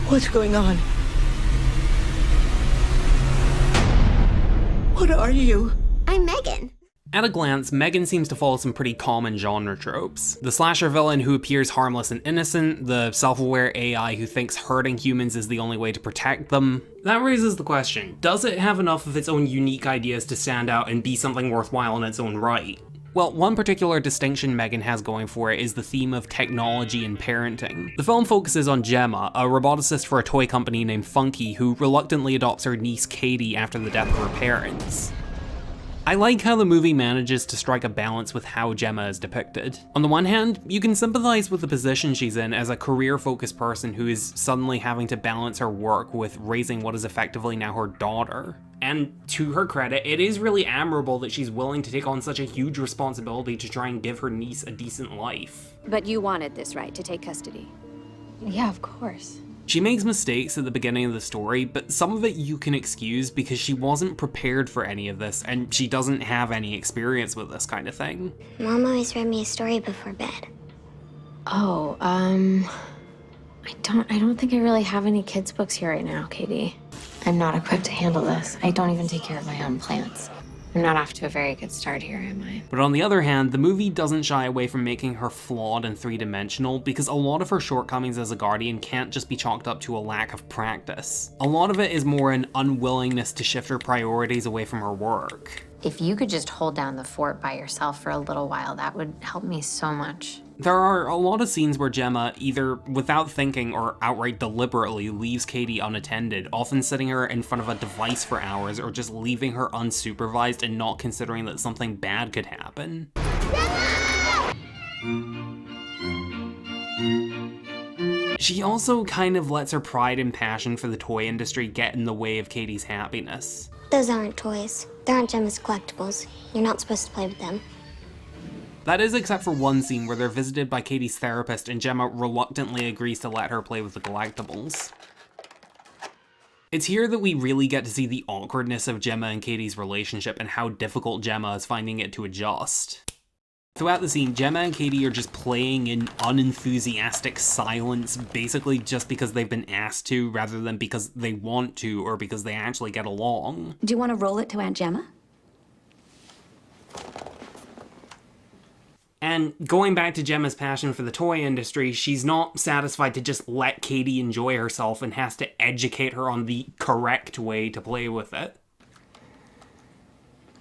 What's going on? What are you? I'm M3GAN. At a glance, M3GAN seems to follow some pretty common genre tropes. The slasher villain who appears harmless and innocent, the self-aware AI who thinks hurting humans is the only way to protect them. That raises the question, does it have enough of its own unique ideas to stand out and be something worthwhile in its own right? Well, one particular distinction M3GAN has going for it is the theme of technology and parenting. The film focuses on Gemma, a roboticist for a toy company named Funky who reluctantly adopts her niece Katie after the death of her parents. I like how the movie manages to strike a balance with how Gemma is depicted. On the one hand, you can sympathize with the position she's in as a career-focused person who is suddenly having to balance her work with raising what is effectively now her daughter. And to her credit, it is really admirable that she's willing to take on such a huge responsibility to try and give her niece a decent life. But you wanted this, right, to take custody? Yeah, of course. She makes mistakes at the beginning of the story, but some of it you can excuse because she wasn't prepared for any of this, and she doesn't have any experience with this kind of thing. Mom always read me a story before bed. Oh, I don't think I really have any kids' books here right now, Katie. I'm not equipped to handle this. I don't even take care of my own plants. I'm not off to a very good start here, am I? But on the other hand, the movie doesn't shy away from making her flawed and three-dimensional because a lot of her shortcomings as a guardian can't just be chalked up to a lack of practice. A lot of it is more an unwillingness to shift her priorities away from her work. If you could just hold down the fort by yourself for a little while, that would help me so much. There are a lot of scenes where Gemma, either without thinking or outright deliberately, leaves Katie unattended, often sitting her in front of a device for hours or just leaving her unsupervised and not considering that something bad could happen. She also kind of lets her pride and passion for the toy industry get in the way of Katie's happiness. Those aren't toys. They aren't Gemma's collectibles. You're not supposed to play with them. That is except for one scene where they're visited by Katie's therapist and Gemma reluctantly agrees to let her play with the collectibles. It's here that we really get to see the awkwardness of Gemma and Katie's relationship and how difficult Gemma is finding it to adjust. Throughout the scene, Gemma and Katie are just playing in unenthusiastic silence, basically just because they've been asked to, rather than because they want to or because they actually get along. Do you want to roll it to Aunt Gemma? And going back to Gemma's passion for the toy industry, she's not satisfied to just let Katie enjoy herself and has to educate her on the correct way to play with it.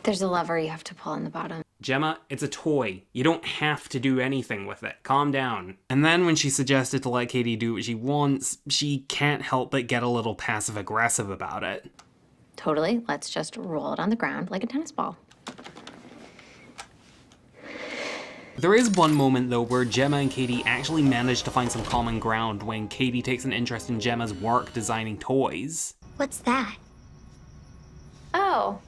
There's a lever you have to pull in the bottom. Gemma, it's a toy. You don't have to do anything with it. Calm down. And then when she suggested to let Katie do what she wants, she can't help but get a little passive-aggressive about it. Totally, let's just roll it on the ground like a tennis ball. There is one moment, though, where Gemma and Katie actually manage to find some common ground when Katie takes an interest in Gemma's work designing toys. What's that? Oh,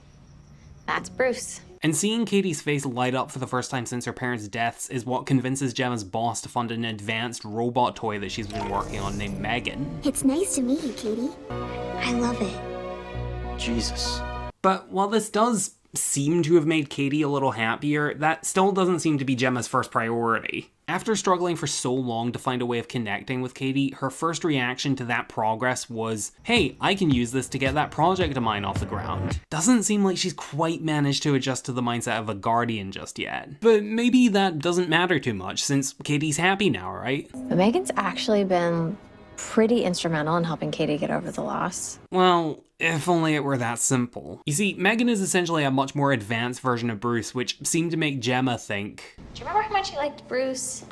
that's Bruce. And seeing Katie's face light up for the first time since her parents' deaths is what convinces Gemma's boss to fund an advanced robot toy that she's been working on named M3GAN. It's nice to meet you, Katie. I love it. Jesus. But while this does seem to have made Katie a little happier, that still doesn't seem to be Gemma's first priority. After struggling for so long to find a way of connecting with Katie, her first reaction to that progress was, hey, I can use this to get that project of mine off the ground. Doesn't seem like she's quite managed to adjust to the mindset of a guardian just yet. But maybe that doesn't matter too much, since Katie's happy now, right? But M3GAN's actually been pretty instrumental in helping Katie get over the loss. Well, if only it were that simple. You see, M3GAN is essentially a much more advanced version of Bruce, which seemed to make Gemma think, Do you remember how much you liked Bruce?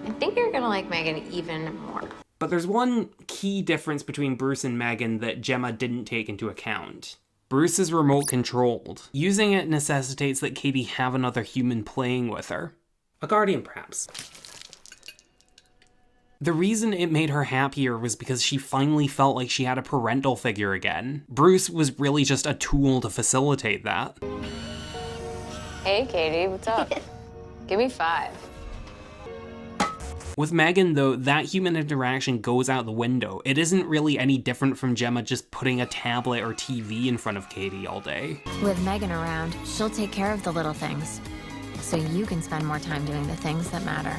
I think you're gonna like M3GAN even more. But there's one key difference between Bruce and M3GAN that Gemma didn't take into account. Bruce is remote controlled. Using it necessitates that Katie have another human playing with her. A guardian, perhaps. The reason it made her happier was because she finally felt like she had a parental figure again. Bruce was really just a tool to facilitate that. Hey, Katie, what's up? Give me 5. With M3GAN, though, that human interaction goes out the window. It isn't really any different from Gemma just putting a tablet or TV in front of Katie all day. With M3GAN around, she'll take care of the little things, so you can spend more time doing the things that matter.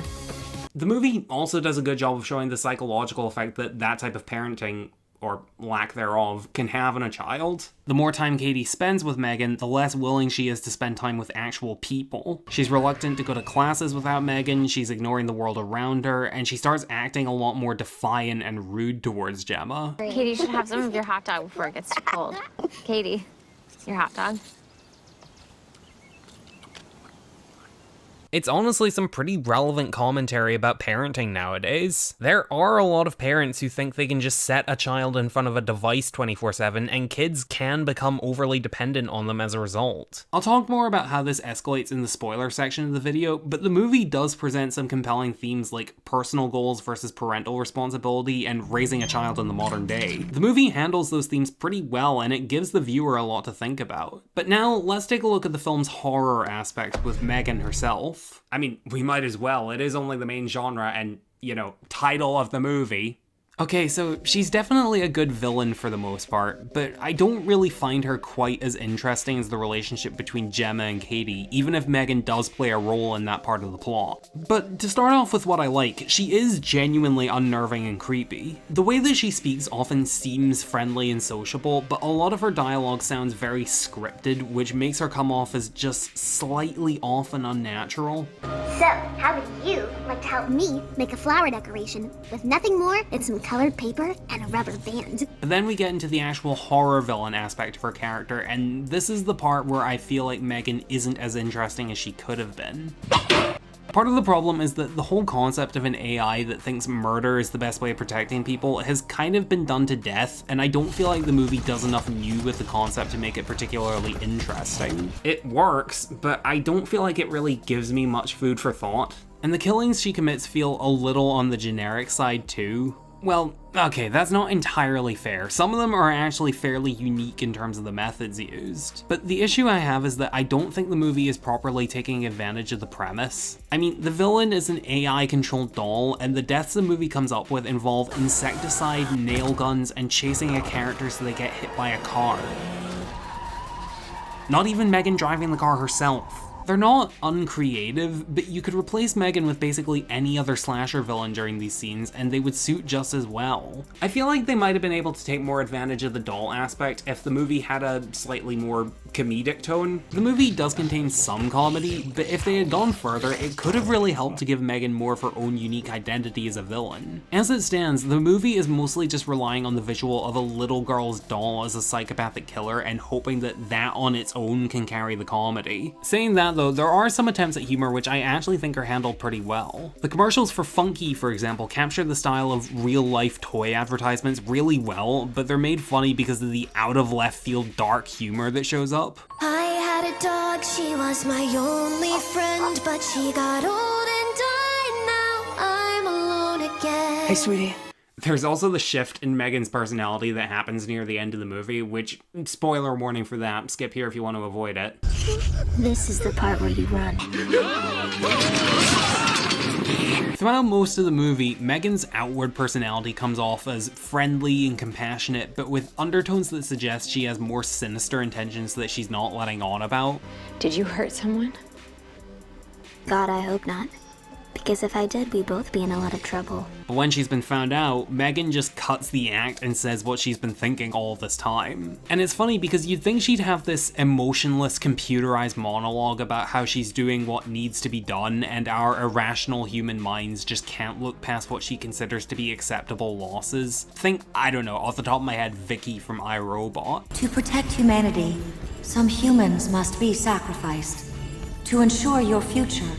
The movie also does a good job of showing the psychological effect that that type of parenting, or lack thereof, can have on a child. The more time Katie spends with M3GAN, the less willing she is to spend time with actual people. She's reluctant to go to classes without M3GAN, she's ignoring the world around her, and she starts acting a lot more defiant and rude towards Gemma. Katie, you should have some of your hot dog before it gets too cold. Katie, your hot dog. It's honestly some pretty relevant commentary about parenting nowadays. There are a lot of parents who think they can just set a child in front of a device 24/7 and kids can become overly dependent on them as a result. I'll talk more about how this escalates in the spoiler section of the video, but the movie does present some compelling themes like personal goals versus parental responsibility and raising a child in the modern day. The movie handles those themes pretty well and it gives the viewer a lot to think about. But now let's take a look at the film's horror aspect with M3GAN herself. I mean, we might as well. It is only the main genre and, you know, title of the movie. Okay, so she's definitely a good villain for the most part, but I don't really find her quite as interesting as the relationship between Gemma and Katie, even if M3GAN does play a role in that part of the plot. But to start off with what I like, she is genuinely unnerving and creepy. The way that she speaks often seems friendly and sociable, but a lot of her dialogue sounds very scripted, which makes her come off as just slightly off and unnatural. So, how would you like to help me make a flower decoration with nothing more than some colored paper and a rubber band? Then we get into the actual horror villain aspect of her character, and this is the part where I feel like M3GAN isn't as interesting as she could have been. Part of the problem is that the whole concept of an AI that thinks murder is the best way of protecting people has kind of been done to death, and I don't feel like the movie does enough new with the concept to make it particularly interesting. It works, but I don't feel like it really gives me much food for thought. And the killings she commits feel a little on the generic side too. Well, okay, that's not entirely fair. Some of them are actually fairly unique in terms of the methods used. But the issue I have is that I don't think the movie is properly taking advantage of the premise. I mean, the villain is an AI-controlled doll, and the deaths the movie comes up with involve insecticide, nail guns, and chasing a character so they get hit by a car. Not even M3GAN driving the car herself. They're not uncreative, but you could replace M3GAN with basically any other slasher villain during these scenes and they would suit just as well. I feel like they might have been able to take more advantage of the doll aspect if the movie had a slightly more comedic tone. The movie does contain some comedy, but if they had gone further, it could have really helped to give M3GAN more of her own unique identity as a villain. As it stands, the movie is mostly just relying on the visual of a little girl's doll as a psychopathic killer and hoping that that on its own can carry the comedy. Saying that though, there are some attempts at humor which I actually think are handled pretty well. The commercials for Funky, for example, capture the style of real-life toy advertisements really well, but they're made funny because of the out-of-left-field dark humor that shows up. I had a dog, she was my only friend, but she got old and died, now I'm alone again. Hey, sweetie. There's also the shift in M3GAN's personality that happens near the end of the movie, which, spoiler warning for that, skip here if you want to avoid it. This is the part where you run. Throughout most of the movie, M3GAN's outward personality comes off as friendly and compassionate, but with undertones that suggest she has more sinister intentions that she's not letting on about. Did you hurt someone? God, I hope not. Because if I did, we'd both be in a lot of trouble. But when she's been found out, M3GAN just cuts the act and says what she's been thinking all this time. And it's funny because you'd think she'd have this emotionless, computerized monologue about how she's doing what needs to be done and our irrational human minds just can't look past what she considers to be acceptable losses. Think, I don't know, off the top of my head, Vicky from iRobot. To protect humanity, some humans must be sacrificed. To ensure your future,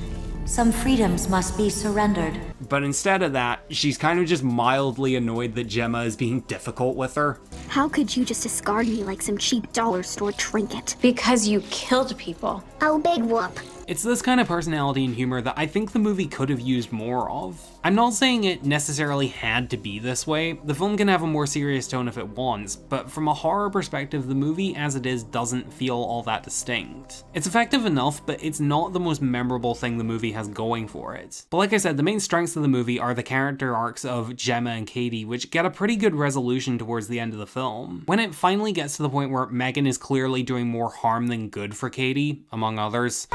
some freedoms must be surrendered. But instead of that, she's kind of just mildly annoyed that Gemma is being difficult with her. How could you just discard me like some cheap dollar store trinket? Because you killed people. Oh, big whoop. It's this kind of personality and humor that I think the movie could have used more of. I'm not saying it necessarily had to be this way. The film can have a more serious tone if it wants, but from a horror perspective, the movie as it is doesn't feel all that distinct. It's effective enough, but it's not the most memorable thing the movie has going for it. But like I said, the main strengths of the movie are the character arcs of Gemma and Katie, which get a pretty good resolution towards the end of the film. When it finally gets to the point where M3GAN is clearly doing more harm than good for Katie, among others,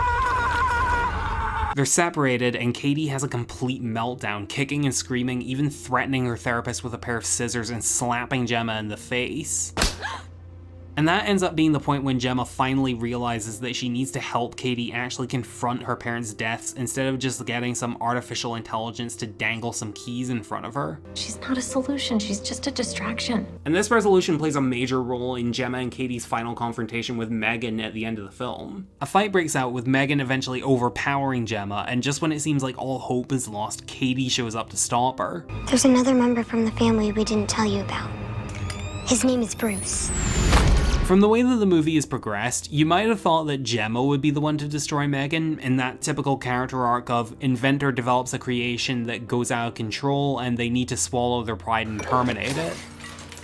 They're separated, and Katie has a complete meltdown, kicking and screaming, even threatening her therapist with a pair of scissors and slapping Gemma in the face. And that ends up being the point when Gemma finally realizes that she needs to help Katie actually confront her parents' deaths instead of just getting some artificial intelligence to dangle some keys in front of her. She's not a solution, she's just a distraction. And this resolution plays a major role in Gemma and Katie's final confrontation with M3GAN at the end of the film. A fight breaks out with M3GAN eventually overpowering Gemma, and just when it seems like all hope is lost, Katie shows up to stop her. There's another member from the family we didn't tell you about. His name is Bruce. From the way that the movie has progressed, you might have thought that Gemma would be the one to destroy M3GAN in that typical character arc of inventor develops a creation that goes out of control and they need to swallow their pride and terminate it.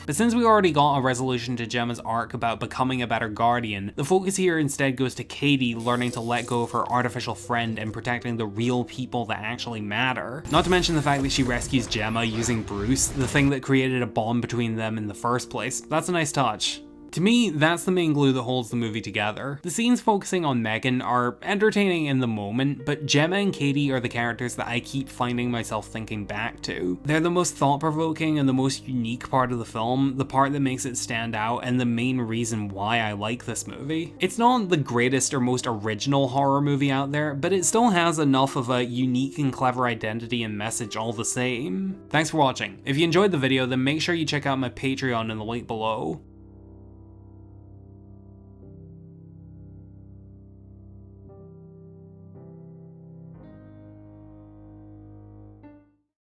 But since we already got a resolution to Gemma's arc about becoming a better guardian, the focus here instead goes to Katie learning to let go of her artificial friend and protecting the real people that actually matter. Not to mention the fact that she rescues Gemma using Bruce, the thing that created a bond between them in the first place. That's a nice touch. To me, that's the main glue that holds the movie together. The scenes focusing on M3GAN are entertaining in the moment, but Gemma and Katie are the characters that I keep finding myself thinking back to. They're the most thought-provoking and the most unique part of the film, the part that makes it stand out, and the main reason why I like this movie. It's not the greatest or most original horror movie out there, but it still has enough of a unique and clever identity and message all the same. Thanks for watching. If you enjoyed the video, then make sure you check out my Patreon in the link below.